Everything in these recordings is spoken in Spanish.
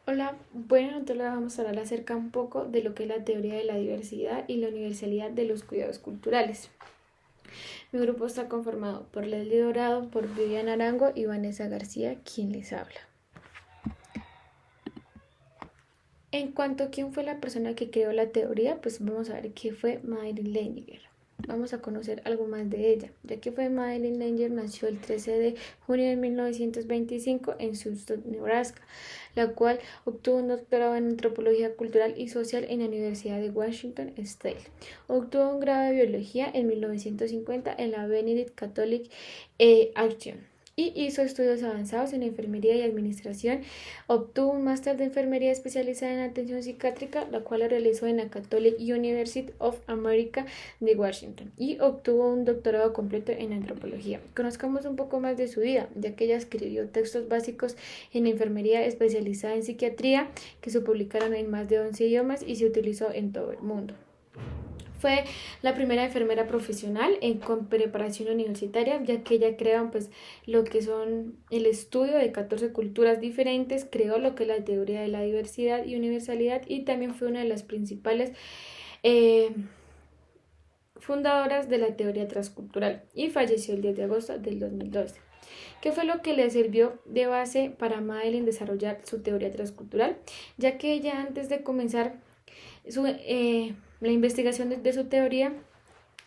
Hola, bueno, entonces le vamos a hablar acerca un poco de lo que es la teoría de la diversidad y la universalidad de los cuidados culturales. Mi grupo está conformado por Leslie Dorado, por Viviana Arango y Vanessa García, quien les habla. En cuanto a quién fue la persona que creó la teoría, pues vamos a ver qué fue Madeline Leninger. Vamos a conocer algo más de ella, ya que fue Madeline Leninger nació el 13 de junio de 1925 en Houston, Nebraska, la cual obtuvo un doctorado en antropología cultural y social en la Universidad de Washington State. Obtuvo un grado de biología en 1950 en la Benedict Catholic Action y hizo estudios avanzados en enfermería y administración. Obtuvo un máster de enfermería especializada en atención psiquiátrica, la cual la realizó en la Catholic University of America de Washington, y obtuvo un doctorado completo en antropología. Conozcamos un poco más de su vida, ya que ella escribió textos básicos en enfermería especializada en psiquiatría que se publicaron en más de 11 idiomas y se utilizó en todo el mundo. Fue la primera enfermera profesional con preparación universitaria, ya que ella creó pues lo que son el estudio de 14 culturas diferentes, creó lo que es la teoría de la diversidad y universalidad, y también fue una de las principales eh, fundadoras de la teoría transcultural, y falleció el 10 de agosto del 2012. ¿Qué fue lo que le sirvió de base para Madeline desarrollar su teoría transcultural? Ya que ella, antes de comenzar la investigación de su teoría,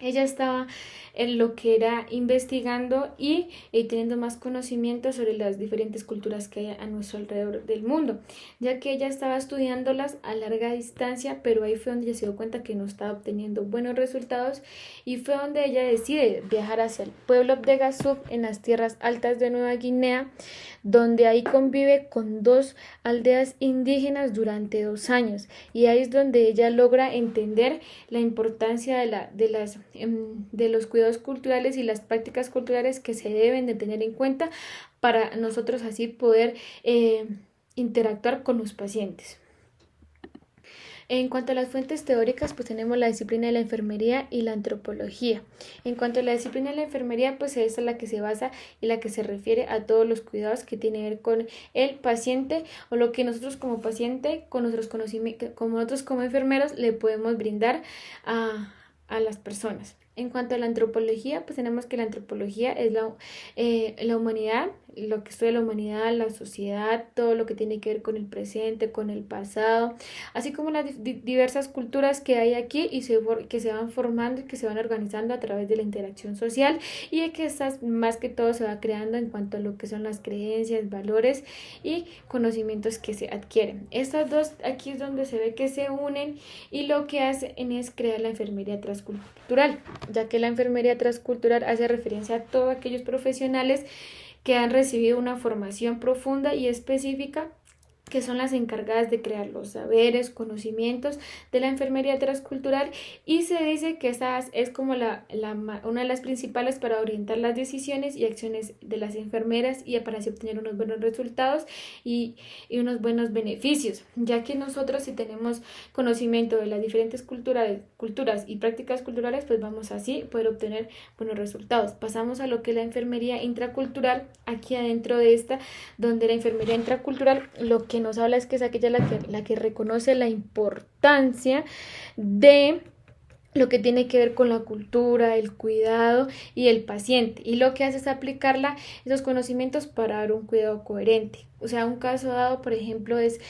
ella estaba en lo que era investigando y teniendo más conocimiento sobre las diferentes culturas que hay a nuestro alrededor del mundo, ya que ella estaba estudiándolas a larga distancia, pero ahí fue donde ella se dio cuenta que no estaba obteniendo buenos resultados, y fue donde ella decide viajar hacia el pueblo de Gasub en las tierras altas de Nueva Guinea, donde ahí convive con dos aldeas indígenas durante 2 años, y ahí es donde ella logra entender la importancia de los cuidados culturales y las prácticas culturales que se deben de tener en cuenta para nosotros así poder interactuar con los pacientes. En cuanto a las fuentes teóricas, pues tenemos la disciplina de la enfermería y la antropología. En cuanto a la disciplina de la enfermería, pues esa es la que se basa y la que se refiere a todos los cuidados que tienen que ver con el paciente, o lo que nosotros como paciente, con nuestros conocimientos, como nosotros como enfermeros, le podemos brindar a las personas. En cuanto a la antropología, pues tenemos que la antropología es la humanidad, lo que estudia la humanidad, la sociedad, todo lo que tiene que ver con el presente, con el pasado, así como las diversas culturas que hay aquí y que se van formando y que se van organizando a través de la interacción social, y de que estas más que todo se va creando en cuanto a lo que son las creencias, valores y conocimientos que se adquieren. Estas dos aquí es donde se ve que se unen, y lo que hacen es crear la enfermería transcultural, ya que la enfermería transcultural hace referencia a todos aquellos profesionales que han recibido una formación profunda y específica, que son las encargadas de crear los saberes, conocimientos de la enfermería transcultural, y se dice que esta es como una de las principales para orientar las decisiones y acciones de las enfermeras y para así obtener unos buenos resultados y unos buenos beneficios, ya que nosotros, si tenemos conocimiento de las diferentes culturas y prácticas culturales, pues vamos así poder obtener buenos resultados. Pasamos a lo que es la enfermería intracultural, aquí adentro de esta, donde la enfermería intracultural lo que nos habla es que es aquella la que reconoce la importancia de lo que tiene que ver con la cultura, el cuidado y el paciente, y lo que hace es aplicarla esos conocimientos para dar un cuidado coherente. O sea, un caso dado, por ejemplo, es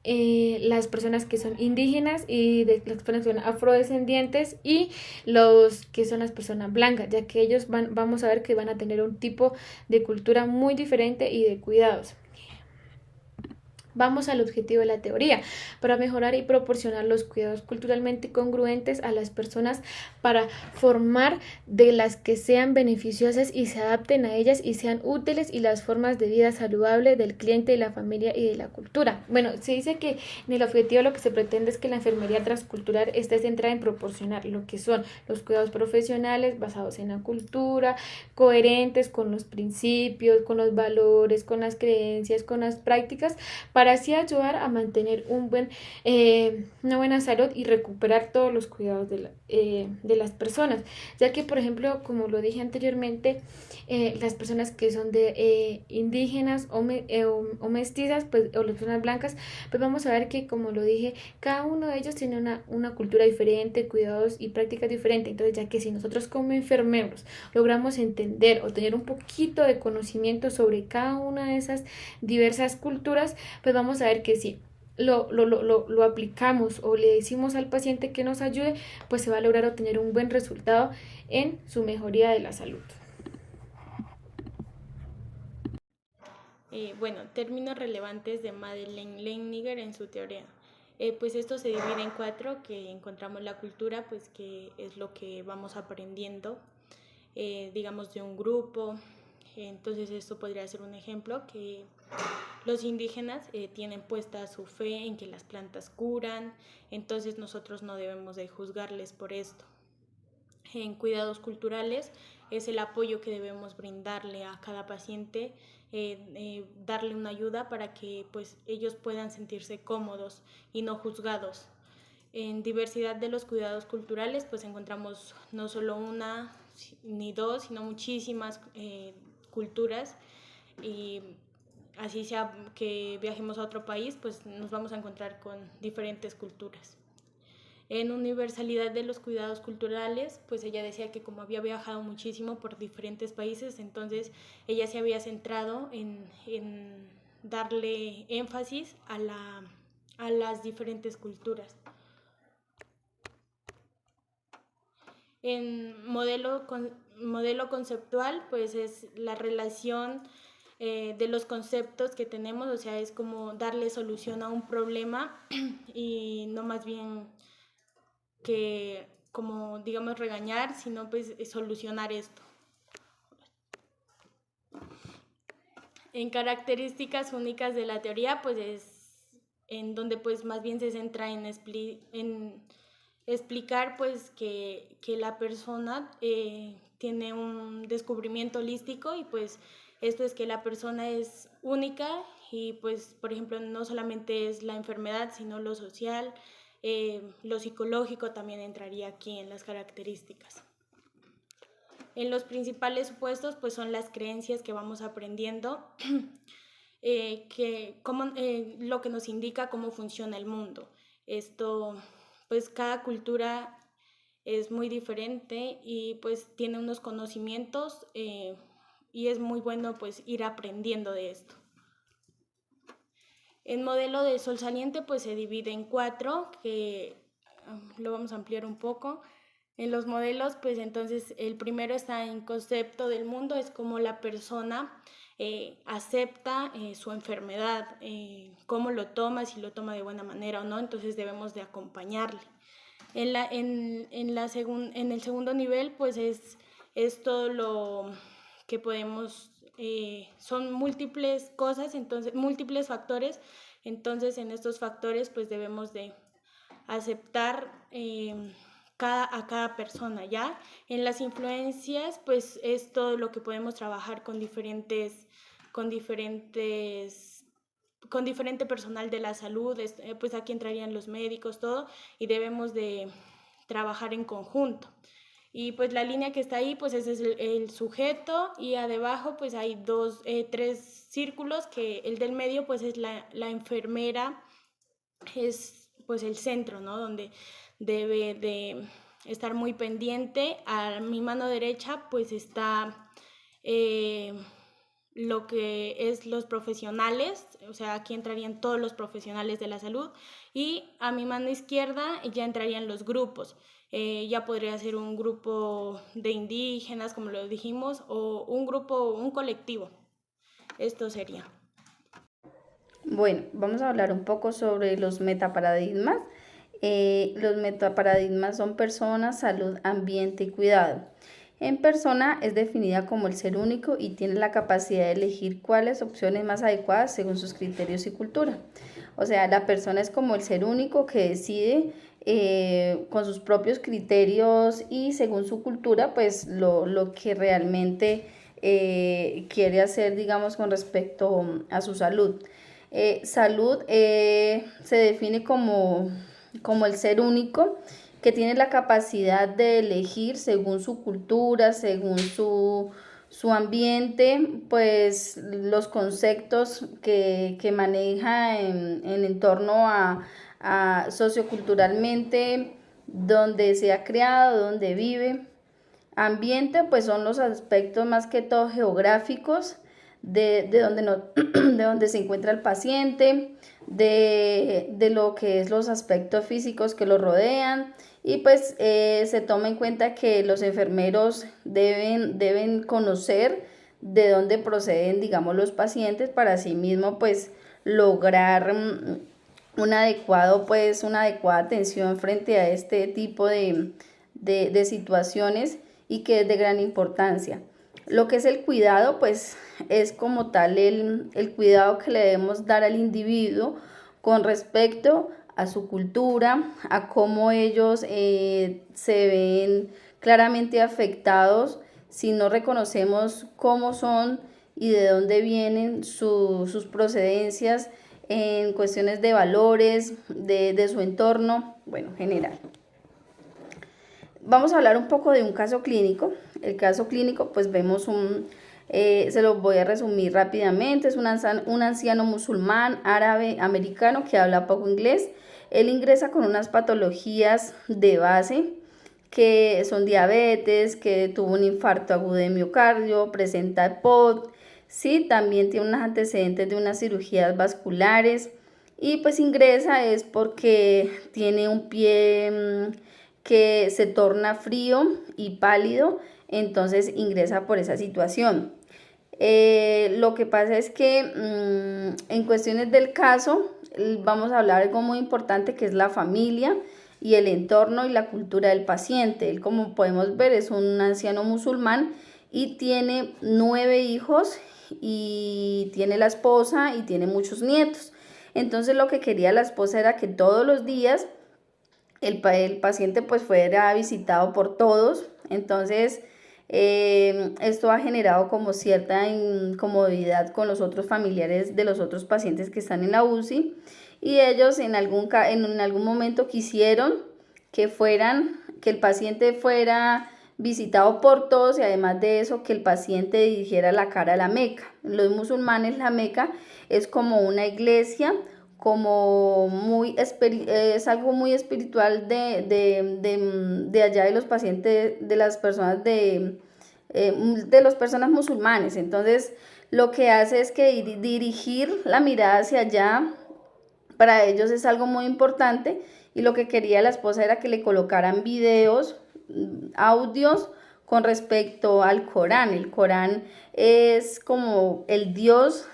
las personas que son indígenas y de las personas que son afrodescendientes y los que son las personas blancas, ya que ellos vamos a ver que van a tener un tipo de cultura muy diferente y de cuidados. Vamos al objetivo de la teoría: para mejorar y proporcionar los cuidados culturalmente congruentes a las personas, para formar de las que sean beneficiosas y se adapten a ellas y sean útiles, y las formas de vida saludable del cliente, de la familia y de la cultura. Bueno, se dice que en el objetivo lo que se pretende es que la enfermería transcultural esté centrada en proporcionar lo que son los cuidados profesionales basados en la cultura, coherentes con los principios, con los valores, con las creencias, con las prácticas, para para así ayudar a mantener una buena salud y recuperar todos los cuidados de las personas, ya que por ejemplo, como lo dije anteriormente, las personas que son de indígenas o mestizas, pues, o las personas blancas, pues vamos a ver que, como lo dije, cada uno de ellos tiene una cultura diferente, cuidados y prácticas diferentes. Entonces, ya que si nosotros como enfermeros logramos entender o tener un poquito de conocimiento sobre cada una de esas diversas culturas, pues vamos a ver que sí, lo aplicamos o le decimos al paciente que nos ayude, pues se va a lograr obtener un buen resultado en su mejoría de la salud. Bueno, términos relevantes de Madeleine Leininger en su teoría. Pues esto se divide en 4, que encontramos la cultura, pues que es lo que vamos aprendiendo, digamos, de un grupo. Entonces esto podría ser un ejemplo, que los indígenas tienen puesta su fe en que las plantas curan, entonces nosotros no debemos de juzgarles por esto. En cuidados culturales es el apoyo que debemos brindarle a cada paciente, darle una ayuda para que pues, ellos puedan sentirse cómodos y no juzgados. En diversidad de los cuidados culturales pues encontramos no solo una ni dos, sino muchísimas culturas, y así sea que viajemos a otro país, pues nos vamos a encontrar con diferentes culturas. En universalidad de los cuidados culturales, pues ella decía que como había viajado muchísimo por diferentes países, entonces ella se había centrado en darle énfasis a las diferentes culturas. En modelo conceptual, pues es la relación de los conceptos que tenemos, o sea, es como darle solución a un problema y no más bien que como digamos regañar, sino pues solucionar esto. En características únicas de la teoría, pues es en donde pues más bien se centra en explicar pues que la persona tiene un descubrimiento holístico, y pues esto es que la persona es única y pues por ejemplo no solamente es la enfermedad, sino lo social, lo psicológico también entraría aquí en las características. En los principales supuestos pues son las creencias que vamos aprendiendo, lo que nos indica cómo funciona el mundo. Esto, pues cada cultura es muy diferente y pues tiene unos conocimientos y es muy bueno pues ir aprendiendo de esto. El modelo de sol saliente pues se divide en 4, que lo vamos a ampliar un poco. En los modelos, pues entonces el primero está en concepto del mundo, es como la persona acepta su enfermedad, cómo lo toma, si lo toma de buena manera o no, entonces debemos de acompañarle. En el segundo nivel, pues es todo lo que podemos, son múltiples cosas, entonces múltiples factores, entonces en estos factores pues debemos de aceptar a cada persona, ¿ya? En las influencias, pues es todo lo que podemos trabajar con diferente personal de la salud, pues aquí entrarían los médicos, todo, y debemos de trabajar en conjunto. Y pues la línea que está ahí, pues ese es el sujeto, y abajo pues hay 3 círculos, que el del medio pues es la enfermera, es pues el centro, ¿no? Donde debe de estar muy pendiente. A mi mano derecha pues está lo que es los profesionales, o sea, aquí entrarían todos los profesionales de la salud, y a mi mano izquierda ya entrarían los grupos. Ya podría ser un grupo de indígenas, como lo dijimos, o un colectivo. Esto sería. Bueno, vamos a hablar un poco sobre los metaparadigmas. Los metaparadigmas son personas, salud, ambiente y cuidado. En persona es definida como el ser único y tiene la capacidad de elegir cuáles opciones más adecuadas según sus criterios y cultura. O sea, la persona es como el ser único que decide con sus propios criterios y según su cultura, pues lo que realmente quiere hacer, digamos, con respecto a su salud. Salud se define como el ser único que tiene la capacidad de elegir según su cultura, según su ambiente, pues los conceptos que maneja en torno a socioculturalmente, donde se ha criado, donde vive. Ambiente, pues son los aspectos más que todo geográficos de donde, no, de donde se encuentra el paciente, de lo que es los aspectos físicos que lo rodean y pues se toma en cuenta que los enfermeros deben conocer de dónde proceden, digamos, los pacientes para así mismo pues lograr una adecuada atención frente a este tipo de situaciones y que es de gran importancia. Lo que es el cuidado, pues es como tal el cuidado que le debemos dar al individuo con respecto a su cultura, a cómo ellos se ven claramente afectados si no reconocemos cómo son y de dónde vienen sus procedencias en cuestiones de valores, de su entorno, bueno, general. Vamos a hablar un poco de un caso clínico. El caso clínico, pues vemos se lo voy a resumir rápidamente, es un anciano musulmán, árabe, americano, que habla poco inglés. Él ingresa con unas patologías de base, que son diabetes, que tuvo un infarto agudo de miocardio, presenta EPOC, sí, también tiene unos antecedentes de unas cirugías vasculares, y pues ingresa es porque tiene un pie que se torna frío y pálido, entonces ingresa por esa situación. Lo que pasa es que en cuestiones del caso vamos a hablar de algo muy importante que es la familia y el entorno y la cultura del paciente. Él, como podemos ver, es un anciano musulmán y tiene 9 hijos y tiene la esposa y tiene muchos nietos. Entonces lo que quería la esposa era que todos los días el paciente pues fuera visitado por todos. Entonces esto ha generado como cierta incomodidad con los otros familiares de los otros pacientes que están en la UCI, y ellos en algún momento quisieron que el paciente fuera visitado por todos, y además de eso que el paciente dirigiera la cara a la Meca. Los musulmanes, la Meca es como una iglesia, es algo muy espiritual de allá de los pacientes, de las personas de las personas musulmanes. Entonces lo que hace es que dirigir la mirada hacia allá para ellos es algo muy importante, y lo que quería la esposa era que le colocaran videos, audios con respecto al Corán. El Corán es como el Dios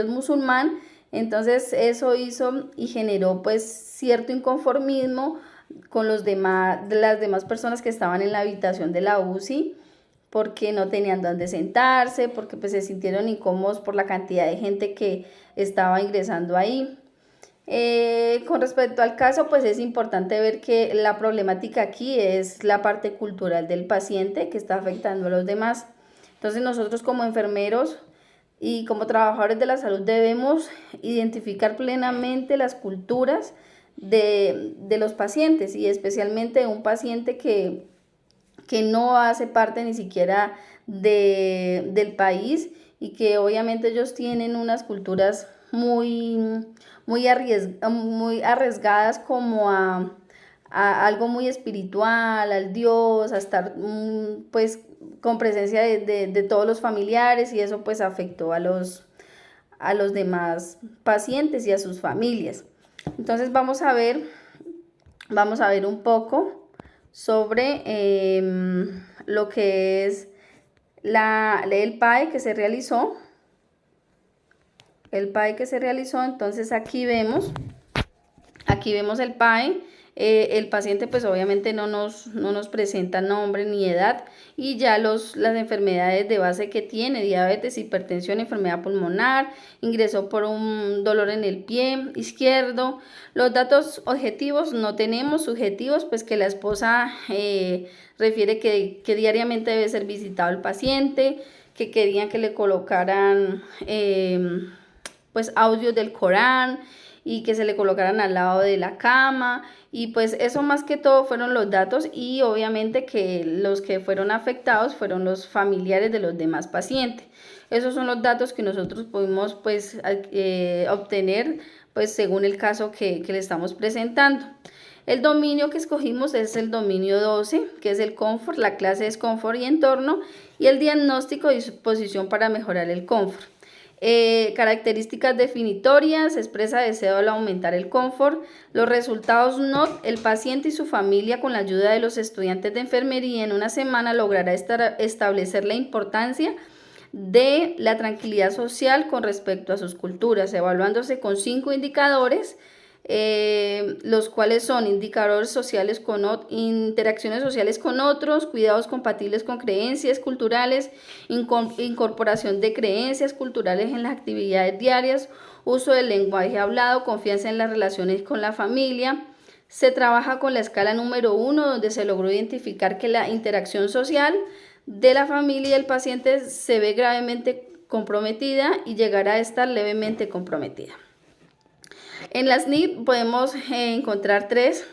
musulmán. Entonces eso hizo y generó pues cierto inconformismo con las demás personas que estaban en la habitación de la UCI, porque no tenían dónde sentarse, porque pues se sintieron incómodos por la cantidad de gente que estaba ingresando ahí. Con respecto al caso, pues es importante ver que la problemática aquí es la parte cultural del paciente que está afectando a los demás. Entonces nosotros como enfermeros y como trabajadores de la salud debemos identificar plenamente las culturas de los pacientes, y especialmente de un paciente que no hace parte ni siquiera del país, y que obviamente ellos tienen unas culturas muy arriesgadas como a algo muy espiritual, al Dios, a estar pues con presencia de todos los familiares, y eso pues afectó a los demás pacientes y a sus familias. Entonces vamos a ver un poco sobre lo que es el PAE que se realizó. Entonces aquí vemos el PAE. El paciente pues obviamente no nos presenta nombre ni edad, y ya las enfermedades de base que tiene: diabetes, hipertensión, enfermedad pulmonar, ingresó por un dolor en el pie izquierdo. Los datos objetivos no tenemos, subjetivos pues que la esposa refiere que diariamente debe ser visitado el paciente, que querían que le colocaran pues audios del Corán y que se le colocaran al lado de la cama, y pues eso más que todo fueron los datos, y obviamente que los que fueron afectados fueron los familiares de los demás pacientes. Esos son los datos que nosotros pudimos pues obtener pues según el caso que le estamos presentando. El dominio que escogimos es el dominio 12, que es el confort, la clase es confort y entorno, y el diagnóstico y disposición para mejorar el confort. Características definitorias: expresa deseo al aumentar el confort. Los resultados NOT: el paciente y su familia, con la ayuda de los estudiantes de enfermería, en una semana logrará establecer la importancia de la tranquilidad social con respecto a sus culturas, evaluándose con 5 indicadores, los cuales son indicadores sociales interacciones sociales con otros, cuidados compatibles con creencias culturales, incorporación de creencias culturales en las actividades diarias, uso del lenguaje hablado, confianza en las relaciones con la familia. Se trabaja con la escala número 1, donde se logró identificar que la interacción social de la familia y el paciente se ve gravemente comprometida y llegará a estar levemente comprometida. En las NIT podemos encontrar tres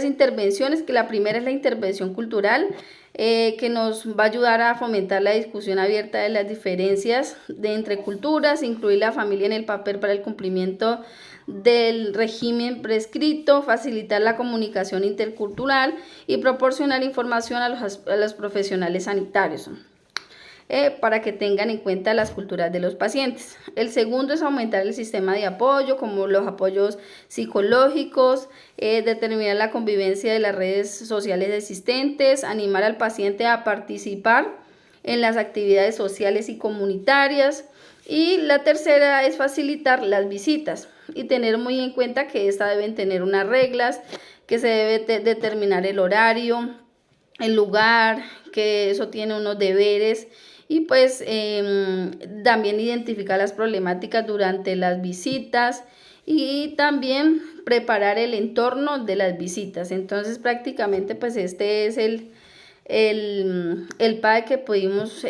intervenciones, que la primera es la intervención cultural, que nos va a ayudar a fomentar la discusión abierta de las diferencias entre culturas, incluir la familia en el papel para el cumplimiento del régimen prescrito, facilitar la comunicación intercultural y proporcionar información a los profesionales sanitarios, para que tengan en cuenta las culturas de los pacientes. El segundo es aumentar el sistema de apoyo, como los apoyos psicológicos, determinar la convivencia de las redes sociales existentes, animar al paciente a participar en las actividades sociales y comunitarias. Y la tercera es facilitar las visitas y tener muy en cuenta que estas deben tener unas reglas, que se debe determinar el horario, el lugar, que eso tiene unos deberes, y pues también identificar las problemáticas durante las visitas y también preparar el entorno de las visitas. Entonces prácticamente pues este es el PAE que pudimos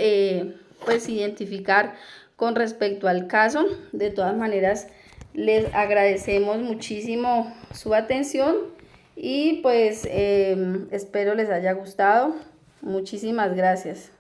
pues identificar con respecto al caso. De todas maneras, les agradecemos muchísimo su atención y pues espero les haya gustado. Muchísimas gracias.